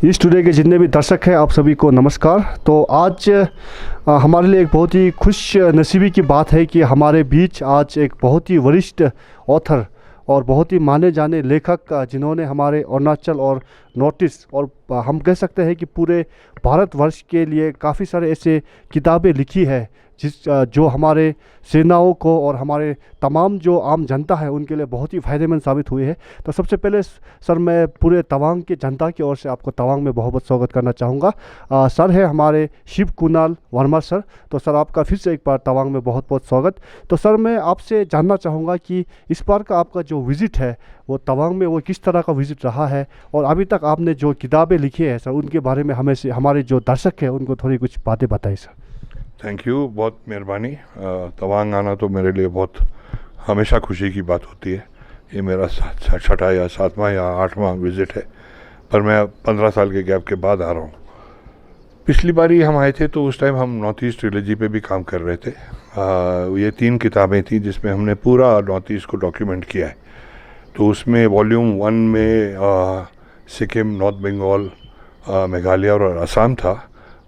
इस टुडे के जितने भी दर्शक हैं आप सभी को नमस्कार। तो आज हमारे लिए एक बहुत ही खुश नसीबी की बात है कि हमारे बीच आज एक बहुत ही वरिष्ठ ऑथर और बहुत ही माने जाने लेखक जिन्होंने हमारे अरुणाचल और नॉर्थ ईस्ट और हम कह सकते हैं कि पूरे भारतवर्ष के लिए काफ़ी सारे ऐसे किताबें लिखी है जो हमारे सेनाओं को और हमारे तमाम जो आम जनता है उनके लिए बहुत ही फ़ायदेमंद साबित हुई है। तो सबसे पहले सर मैं पूरे तवांग की जनता की ओर से आपको तवांग में बहुत बहुत स्वागत करना चाहूँगा। सर है हमारे शिव कुणाल वर्मा सर। तो सर आपका फिर से एक बार तवांग में बहुत बहुत स्वागत। तो सर मैं आपसे जानना चाहूँगा कि इस बार का आपका जो विज़िट है वो तवांग में वो किस तरह का विज़िट रहा है और अभी तक आपने जो किताबें लिखी है सर उनके बारे में हमें से हमारे जो दर्शक हैं उनको थोड़ी कुछ बातें बताइए सर। थैंक यू, बहुत मेहरबानी। तवांग आना तो मेरे लिए बहुत हमेशा खुशी की बात होती है। ये मेरा छठा या सातवां या आठवां विज़िट है, पर मैं 15 साल के गैप के बाद आ रहा हूँ। पिछली बारी हम आए थे तो उस टाइम हम नॉर्थ ईस्ट ट्रिलॉजी पे भी काम कर रहे थे। ये 3 किताबें थी जिसमें हमने पूरा नॉर्थ ईस्ट को डॉक्यूमेंट किया है। तो उसमें वॉल्यूम 1 में सिक्किम, नॉर्थ बंगाल, मेघालय और असम था।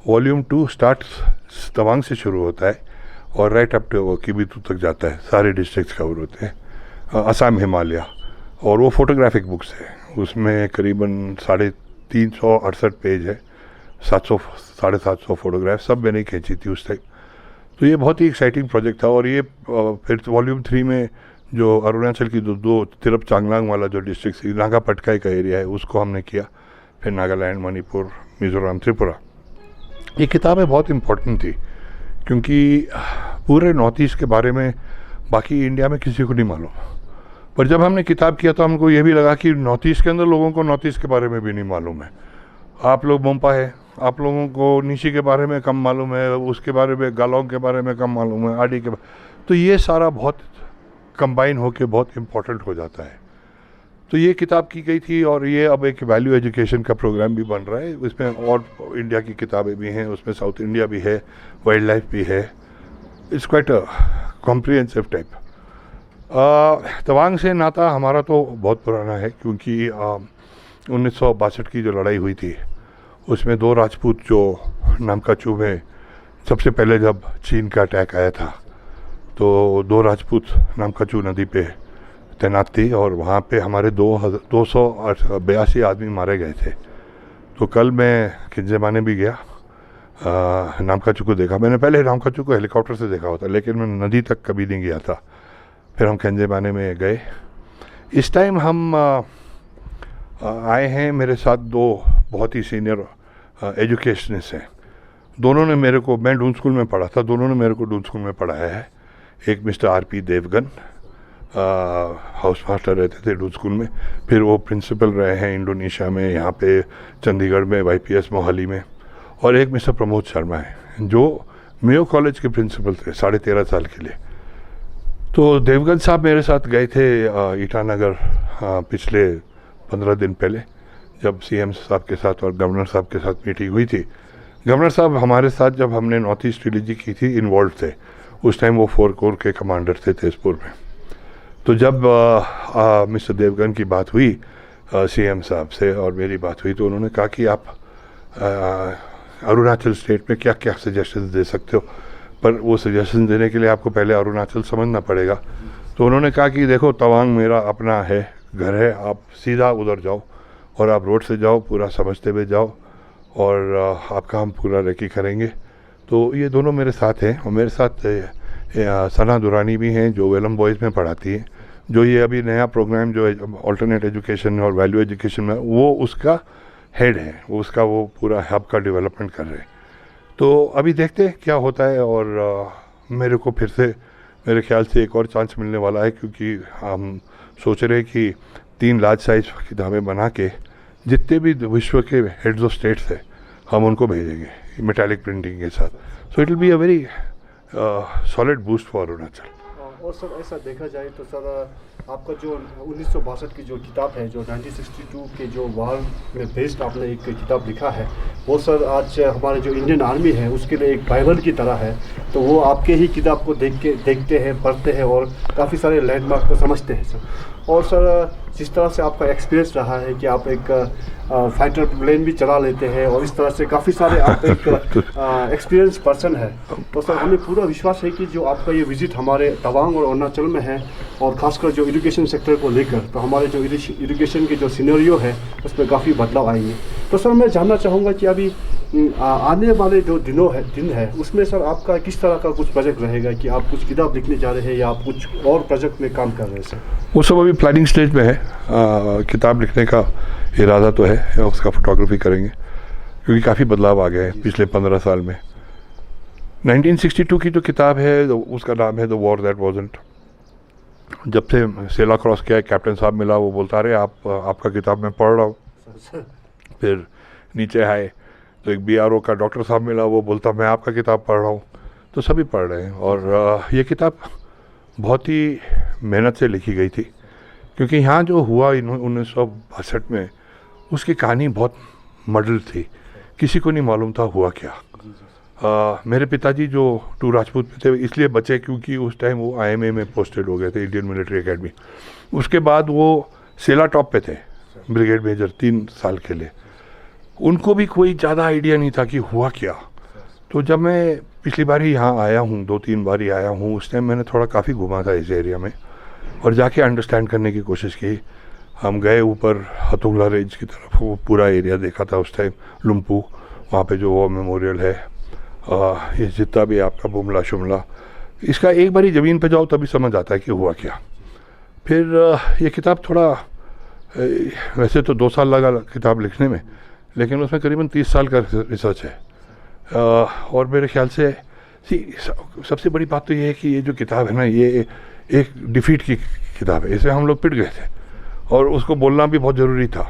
वॉल्यूम 2 स्टार्ट तवांग से शुरू होता है और राइट अप टू किबिथु तक जाता है। सारे डिस्ट्रिक्ट्स कवर होते हैं, असम, हिमालय। और वो फोटोग्राफिक बुक्स है, उसमें करीबन 368 पेज है, 700-750 फोटोग्राफ सब मैंने खींची थी उस टाइम। तो ये बहुत ही एक्साइटिंग प्रोजेक्ट था। और ये फिर वॉल्यूम 3 में जो अरुणाचल की दो तिरप चांगलांग वाला जो डिस्ट्रिक्ट नागा पटकाई का एरिया है उसको हमने किया। फिर नागालैंड, मणिपुर, मिज़ोरम, त्रिपुरा। ये किताबें बहुत इम्पोर्टेंट थी क्योंकि पूरे नॉर्थ ईस्ट के बारे में बाकी इंडिया में किसी को नहीं मालूम। पर जब हमने किताब किया तो हमको ये भी लगा कि नॉर्थ ईस्ट के अंदर लोगों को नॉर्थ ईस्ट के बारे में भी नहीं मालूम है। आप लोग मोम्पा है, आप लोगों को निशी के बारे में कम मालूम है, उसके बारे में गालोंग के बारे में कम मालूम है, आडी के तो ये सारा बहुत कंबाइन होकर बहुत इम्पोर्टेंट हो जाता है। तो ये किताब की गई थी और ये अब एक वैल्यू एजुकेशन का प्रोग्राम भी बन रहा है। इसमें और इंडिया की किताबें भी हैं, उसमें साउथ इंडिया भी है, वाइल्ड लाइफ भी है। It's quite a comprehensive type. Tawang से नाता हमारा तो बहुत पुराना है क्योंकि 1962 की जो लड़ाई हुई थी उसमें 2 राजपूत जो नामकाचू में सबसे पहले जब चीन का अटैक आया था तो 2 राजपूत नामकाचू नदी पे तैनात थी और वहाँ पे हमारे 282 आदमी मारे गए थे। तो कल मैं खिंजेमाने भी गया, नामकाचू को देखा। मैंने पहले नामकाचू को हेलीकॉप्टर से देखा होता लेकिन मैं नदी तक कभी नहीं गया था। फिर हम खिंजेमाने में गए। इस टाइम हम आए हैं, मेरे साथ 2 बहुत ही सीनियर एजुकेशनिस्ट हैं। दोनों ने मेरे को, मैं डून स्कूल में पढ़ा था, दोनों ने मेरे को डून स्कूल में पढ़ाया है। एक mister R.P. Devgan house master रहते थे डून स्कूल में, फिर वो प्रिंसिपल रहे हैं इंडोनेशिया में, यहाँ पे चंडीगढ़ में YPS मोहाली में। और एक मिस्टर प्रमोद शर्मा है जो मेयो कॉलेज के प्रिंसिपल थे 13.5 साल के लिए। तो देवगन साहब मेरे साथ गए थे ईटानगर पिछले 15 दिन पहले, जब CM साहब के साथ और गवर्नर साहब के साथ मीटिंग हुई थी। गवर्नर साहब हमारे साथ जब हमने नॉर्थ ईस्ट ट्रिलॉजी की थी इन्वॉल्व थे। उस टाइम वो 4 कोर के कमांडर थे तेजपुर में। तो जब मिस्टर देवगन की बात हुई CM साहब से और मेरी बात हुई तो उन्होंने कहा कि आप अरुणाचल स्टेट में क्या क्या सजेशन दे सकते हो, पर वो सजेशन देने के लिए आपको पहले अरुणाचल समझना पड़ेगा। तो उन्होंने कहा कि देखो तवांग मेरा अपना है, घर है, आप सीधा उधर जाओ और आप रोड से जाओ, पूरा समझते हुए जाओ और आपका हम पूरा रेकी करेंगे। तो ये दोनों मेरे साथ हैं और मेरे साथ सना दुरानी भी हैं जो वेलम बॉयज़ में पढ़ाती है, जो ये अभी नया प्रोग्राम जो अल्टरनेट एजुकेशन और वैल्यू एजुकेशन में वो उसका हेड है, वो पूरा हब का डेवलपमेंट कर रहे हैं। तो अभी देखते हैं क्या होता है। और मेरे को फिर से मेरे ख्याल से एक और चांस मिलने वाला है क्योंकि हम सोच रहे हैं कि 3 लार्ज साइज किताबें बना के जितने भी विश्व के हेड्स ऑफ स्टेट्स हैं हम उनको भेजेंगे मेटालिक प्रिंटिंग के साथ। So it will be a very solid boost for Arunachal. और सर ऐसा देखा जाए तो सर आपका जो 1962 की जो किताब है, जो 1962 के जो वार में बेस्ड आपने एक किताब लिखा है, वो सर आज हमारे जो इंडियन आर्मी है उसके लिए एक बाइबल की तरह है। तो वो आपके ही किताब को देखते हैं, पढ़ते हैं और काफ़ी सारे लैंडमार्क को समझते हैं सर। और सर जिस तरह से आपका एक्सपीरियंस रहा है कि आप एक फाइटर प्लेन भी चला लेते हैं और इस तरह से काफ़ी सारे आप एक एक्सपीरियंस पर्सन है, तो सर हमें पूरा विश्वास है कि जो आपका ये विज़िट हमारे तवांग और अरुणाचल में है और ख़ासकर जो एजुकेशन सेक्टर को लेकर, तो हमारे जो एजुकेशन के जो सिनेरियो है उसमें काफ़ी बदलाव आएंगे। तो सर मैं जानना चाहूँगा कि अभी आने वाले जो दिन है उसमें सर आपका किस तरह का कुछ प्रोजेक्ट रहेगा, कि आप कुछ किताब लिखने जा रहे हैं या आप कुछ और प्रोजेक्ट में काम कर रहे हैं सर? वो सब अभी प्लानिंग स्टेज में है। किताब लिखने का इरादा तो है, उसका फोटोग्राफी करेंगे क्योंकि काफ़ी बदलाव आ गए हैं पिछले 15 साल में। 1962 की जो किताब है उसका नाम है द वॉर दैट वाज़न्ट। जब से सेला क्रॉस किया, कैप्टन साहब मिला, वो बोलता रहे आपका किताब मैं पढ़ रहा हूँ। फिर नीचे आए तो एक BRO का डॉक्टर साहब मिला, वो बोलता मैं आपका किताब पढ़ रहा हूँ। तो सभी पढ़ रहे हैं और ये किताब बहुत ही मेहनत से लिखी गई थी क्योंकि यहाँ जो हुआ 1962 में उसकी कहानी बहुत मडल थी, किसी को नहीं मालूम था हुआ क्या। मेरे पिताजी जो टू राजपूत में थे इसलिए बचे क्योंकि उस टाइम वो IMA में पोस्टेड हो गए थे, इंडियन मिलिट्री एकेडमी। उसके बाद वो सेला टॉप पे थे, ब्रिगेड मेजर 3 साल के लिए। उनको भी कोई ज़्यादा आइडिया नहीं था कि हुआ क्या। तो जब मैं पिछली बार ही यहाँ आया हूँ, 2-3 बार ही आया हूँ, उस टाइम मैंने थोड़ा काफ़ी घूमा था इस एरिया में और जाके अंडरस्टैंड करने की कोशिश की। हम गए ऊपर हतुंगला रेंज की तरफ, वो पूरा एरिया देखा था उस टाइम, लुम्पू, वहाँ पे जो वो मेमोरियल है, ये जितना भी आपका बुमला शुमला, इसका एक बारी ज़मीन पे जाओ तभी समझ आता है कि हुआ क्या। फिर ये किताब थोड़ा वैसे तो 2 साल लगा किताब लिखने में, लेकिन उसमें करीबन 30 साल का रिसर्च है। और मेरे ख्याल से सबसे बड़ी बात तो ये है कि ये जो किताब है ना, ये एक डिफीट की किताब है। इसे हम लोग पिट गए थे और उसको बोलना भी बहुत ज़रूरी था।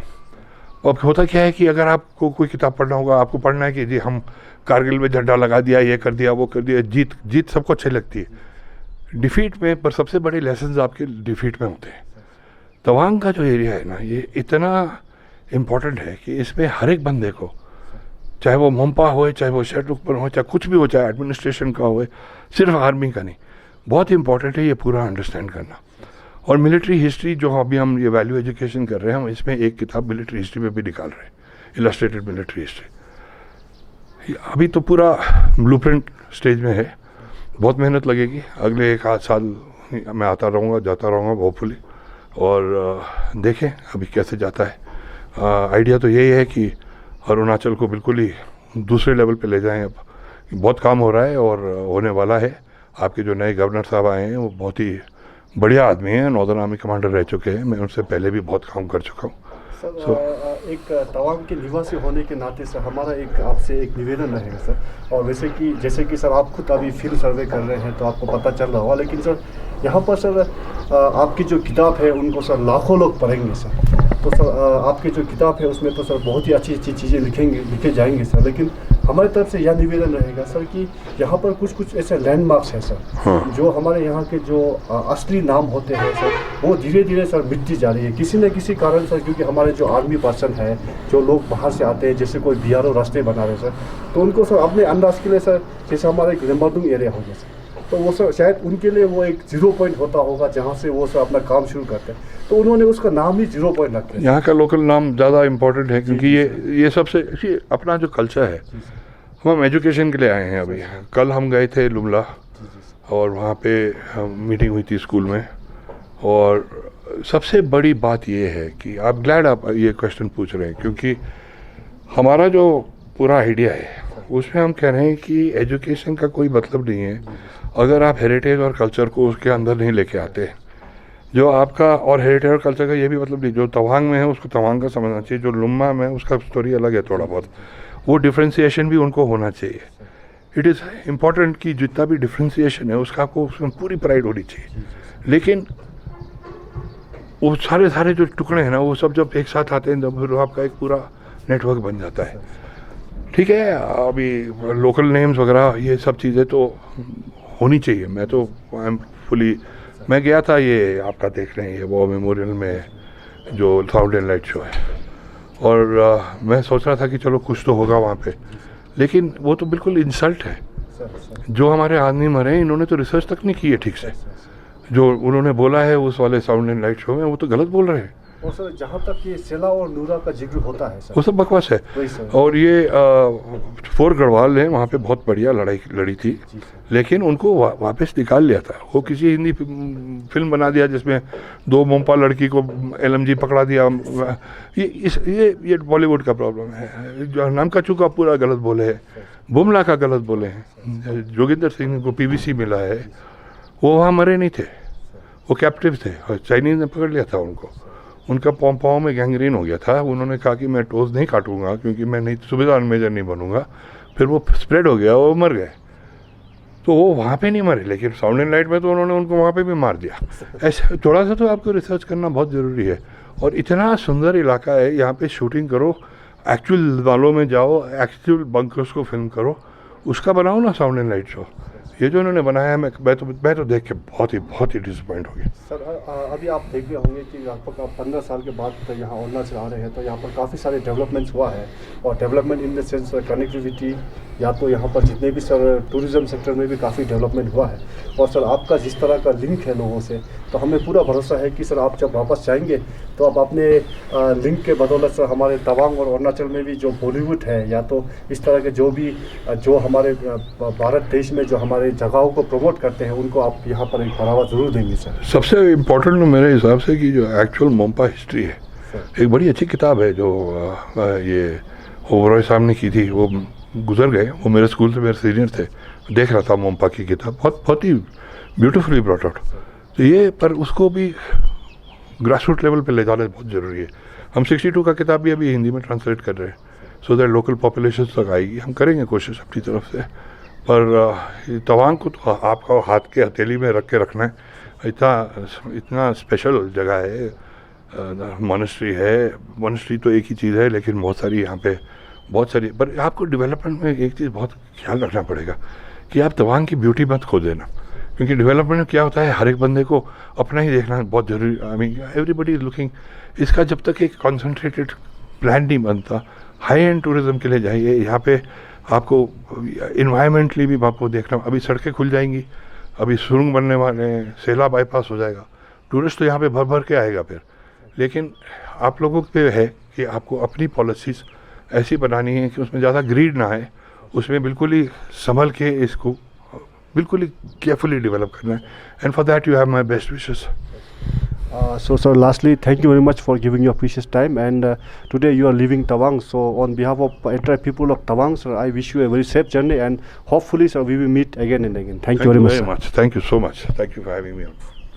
अब होता क्या है कि अगर आपको कोई किताब पढ़ना होगा, आपको पढ़ना है कि जी हम कारगिल में झंडा लगा दिया, ये कर दिया, वो कर दिया। जीत सबको अच्छी लगती है डिफीट में, पर सबसे बड़े लेसन्स आपके डिफीट में होते हैं। तवांग का जो एरिया है ना, ये इतना इम्पोर्टेंट है कि इसमें हर एक बंदे को, चाहे वो मोम्पा हो, चाहे वो शेटुकपर हो, चाहे कुछ भी हो, चाहे एडमिनिस्ट्रेशन का हो, सिर्फ आर्मी का नहीं, बहुत इंपॉर्टेंट है ये पूरा अंडरस्टैंड करना। और मिलिट्री हिस्ट्री जो अभी हम ये वैल्यू एजुकेशन कर रहे हैं, हम इसमें एक किताब मिलिट्री हिस्ट्री में भी निकाल रहे हैं, इलस्ट्रेटेड मिलिट्री हिस्ट्री। अभी तो पूरा ब्लूप्रिंट स्टेज में है, बहुत मेहनत लगेगी। अगले 1-8 साल मैं आता रहूँगा, जाता रहूँगा होपफुली, और देखें अभी कैसे जाता है। आइडिया तो यही है कि अरुणाचल को बिल्कुल ही दूसरे लेवल पे ले जाएं। अब बहुत काम हो रहा है और होने वाला है। आपके जो नए गवर्नर साहब आए हैं वो बहुत ही बढ़िया आदमी हैं, नॉर्दर्न आर्मी कमांडर रह चुके हैं, मैं उनसे पहले भी बहुत काम कर चुका हूँ। सर एक तवांग के निवासी होने के नाते सर हमारा एक आपसे एक निवेदन रहेगा सर, और जैसे कि सर आप खुद अभी फील्ड सर्वे कर रहे हैं तो आपको पता चल रहा होगा, लेकिन सर यहाँ पर सर आपकी जो किताब है उनको सर लाखों लोग पढ़ेंगे सर। तो सर आपकी जो किताब है उसमें तो सर बहुत ही अच्छी अच्छी चीज़ें लिखे जाएंगे सर, लेकिन हमारी तरफ से यह निवेदन रहेगा सर कि यहाँ पर कुछ ऐसे लैंडमार्क्स हैं सर, हाँ। जो हमारे यहाँ के जो असली नाम होते हैं सर, वो धीरे धीरे सर मिटती जा रही है किसी न किसी कारण सर, क्योंकि हमारे जो आर्मी पर्सन है, जो लोग बाहर से आते हैं, जैसे कोई BRO रास्ते बना रहे सर, तो उनको सर अपने अंदाज के लिए सर, जैसे हमारा एक रेमबर्डुंग एरिया हो गया सर, तो वो सर शायद उनके लिए वो एक 0 पॉइंट होता होगा जहाँ से वो सर अपना काम शुरू करते हैं, तो उन्होंने उसका नाम ही 0 पॉइंट रखा है। यहाँ का लोकल नाम ज़्यादा इम्पोर्टेंट है क्योंकि ये सबसे अपना जो कल्चर है, हम एजुकेशन के लिए आए हैं। अभी कल हम गए थे लुमला और वहाँ पे मीटिंग हुई थी स्कूल में, और सबसे बड़ी बात ये है कि आप ग्लैड आप ये क्वेश्चन पूछ रहे हैं, क्योंकि हमारा जो पूरा आइडिया है उसमें हम कह रहे हैं कि एजुकेशन का कोई मतलब नहीं है अगर आप हेरिटेज और कल्चर को उसके अंदर नहीं लेके आते। जो आपका और हेरिटेज और कल्चर का ये भी मतलब नहीं, जो तवांग में है उसको तवांग का समझना चाहिए, जो लुम्मा में है उसका स्टोरी अलग है थोड़ा बहुत, वो डिफ्रेंसिएशन भी उनको होना चाहिए। इट इज़ इम्पॉर्टेंट कि जितना भी डिफ्रेंसिएशन है उसका आपको उसमें पूरी प्राइड होनी चाहिए, लेकिन वो सारे जो टुकड़े हैं ना, वो सब जब एक साथ आते हैं तब फिर आपका एक पूरा नेटवर्क बन जाता है। ठीक है, अभी लोकल नेम्स वगैरह ये सब चीज़ें तो होनी चाहिए, मैं तो आई एम फुली मैं गया था ये आपका देख रहे हैं ये वो मेमोरियल में जो साउंड एंड लाइट शो है, और मैं सोच रहा था कि चलो कुछ तो होगा वहाँ पे, लेकिन वो तो बिल्कुल इंसल्ट है। जो हमारे आदमी मरे हैं इन्होंने तो रिसर्च तक नहीं की है ठीक से। जो उन्होंने बोला है उस वाले साउंड एंड लाइट शो में वो तो गलत बोल रहे हैं। और सर जहाँ तक ये सेला और नूरा का जिक्र होता है सर, वो सब बकवास है। वही सर। और ये फोर गढ़वाल ने वहाँ पे बहुत बढ़िया लड़ाई लड़ी थी, लेकिन उनको वापस निकाल लिया था। वो किसी हिंदी फिल्म बना दिया जिसमें दो मोम्पा लड़की को LMG पकड़ा दिया। ये बॉलीवुड का प्रॉब्लम है। जो नाम का चूका पूरा गलत बोले हैं, बुमला का गलत बोले हैं। जोगिंदर सिंह को PVC मिला है, वो वहाँ मरे नहीं थे, वो कैप्टिव थे और चाइनीज ने पकड़ लिया था उनको। उनका पाँव में गैंग्रीन हो गया था। उन्होंने कहा कि मैं टोज नहीं काटूंगा क्योंकि मैं नहीं सुबेदार मेजर नहीं बनूंगा। फिर वो स्प्रेड हो गया, वो मर गए। तो वो वहाँ पे नहीं मरे, लेकिन साउंड एंड लाइट में तो उन्होंने उनको वहाँ पे भी मार दिया। ऐसे थोड़ा सा तो आपको रिसर्च करना बहुत ज़रूरी है। और इतना सुंदर इलाका है, यहाँ पे शूटिंग करो, एक्चुअल वालों में जाओ, एक्चुअल बंकर्स को फिल्म करो, उसका बनाओ ना साउंड एंड लाइट शो। ये जो इन्होंने बनाया है, मैं तो देख के बहुत ही डिसअपॉइंट हो गया। सर अभी आप देख रहे होंगे कि लगभग आप 15 साल के बाद तो यहाँ अरुणाचल आ रहे हैं, तो यहाँ पर काफ़ी सारे डेवलपमेंट्स हुआ है। और development in the sense connectivity, या तो यहाँ पर जितने भी सर टूरिज़्म सेक्टर में भी काफ़ी डेवलपमेंट हुआ है। और सर आपका जिस तरह का लिंक है लोगों से, तो हमें पूरा भरोसा है कि सर आप जब वापस जाएंगे तो आप अपने लिंक के बदौलत सर हमारे तवांग और अरुणाचल में भी जो बॉलीवुड है, या तो इस तरह के जो हमारे भारत देश में जो हमारे जगहों को प्रमोट करते हैं, उनको आप यहाँ पर एक बढ़ावा ज़रूर देंगे सर। सबसे इम्पोर्टेंट मेरे हिसाब से कि जो एक्चुअल मोम्पा हिस्ट्री है, एक बड़ी अच्छी किताब है जो ये ओबरॉय साहब ने की थी। वो गुजर गए, वो मेरे स्कूल से मेरे सीनियर थे। देख रहा था मोम्पा की किताब, बहुत ही ब्यूटीफुली ब्रॉट आउट। तो ये पर उसको भी ग्रासरूट लेवल पे ले जाना बहुत ज़रूरी है। हम 62 का किताब भी अभी हिंदी में ट्रांसलेट कर रहे हैं, सो दैट लोकल पॉपुलेशन तक आएगी। हम करेंगे कोशिश अपनी तरफ से, पर तवांग को तो आपका हाथ के हथेली में रख के रखना है। इतना स्पेशल जगह है। मॉनेस्ट्री है, मॉनेस्ट्री तो एक ही चीज़ है, लेकिन बहुत सारी यहाँ पे बहुत सारी। पर आपको डेवलपमेंट में एक चीज़ बहुत ख्याल रखना पड़ेगा कि आप तवांग की ब्यूटी मत खो देना, क्योंकि डेवलपमेंट में क्या होता है, हर एक बंदे को अपना ही देखना बहुत ज़रूरी। I mean everybody is looking. इसका जब तक एक कॉन्सेंट्रेटेड प्लान नहीं बनता, हाई एंड टूरिज़्म के लिए जाइए। यहाँ पे आपको इन्वायरमेंटली भी आपको देखना। अभी सड़कें खुल जाएंगी, अभी सुरंग बनने वाले हैं, सेला बाईपास हो जाएगा, टूरिस्ट तो यहाँ पे भर भर के आएगा फिर। लेकिन आप लोगों पे है कि आपको अपनी पॉलिसीज़ ऐसी बनानी है कि उसमें ज़्यादा ग्रीड ना आए, उसमें बिल्कुल ही संभल के इसको बिल्कुल ही केयरफुली डेवलप करना है। And for that you have my best wishes. So sir, lastly, thank you very much for giving your precious time, and today you are leaving Tawang. So on behalf of entire people of Tawang, sir, I wish you a very safe journey, and hopefully sir we will meet again and again. Thank you very much, sir. Thank you so much. Thank you for having me on.